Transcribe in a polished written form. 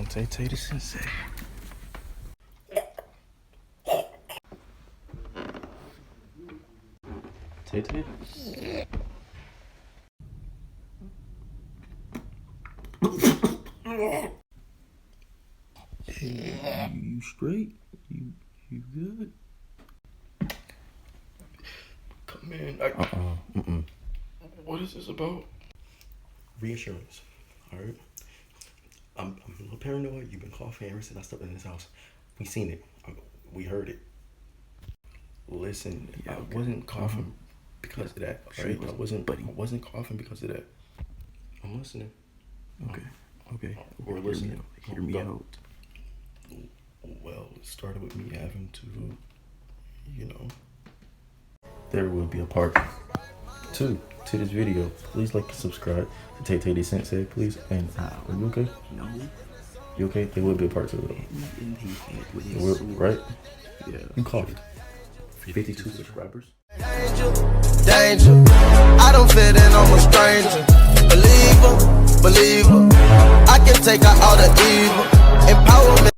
TaiTae-D sensei. TaiTae? You straight? You good? Come in. What is this about? Reassurance. All right. I'm a little paranoid. You've been coughing ever since I stepped in this house. We seen it. We heard it. Listen, Yeah, I wasn't coughing because of that. Sure Right? was, I wasn't. buddy. I wasn't coughing because of that. I'm listening. Okay. We're listening. Hear me out. Well, it started with me having to, There will be a part 2 to this video. Please like and subscribe to TaiTae-D sensei, please. And are you okay? No. You okay? There will be a part 2 though. Right? Yeah. You coughed. 52 subscribers. Danger, I don't fit in, I'm a stranger. Believer, I can take out all the evil. Empowerment.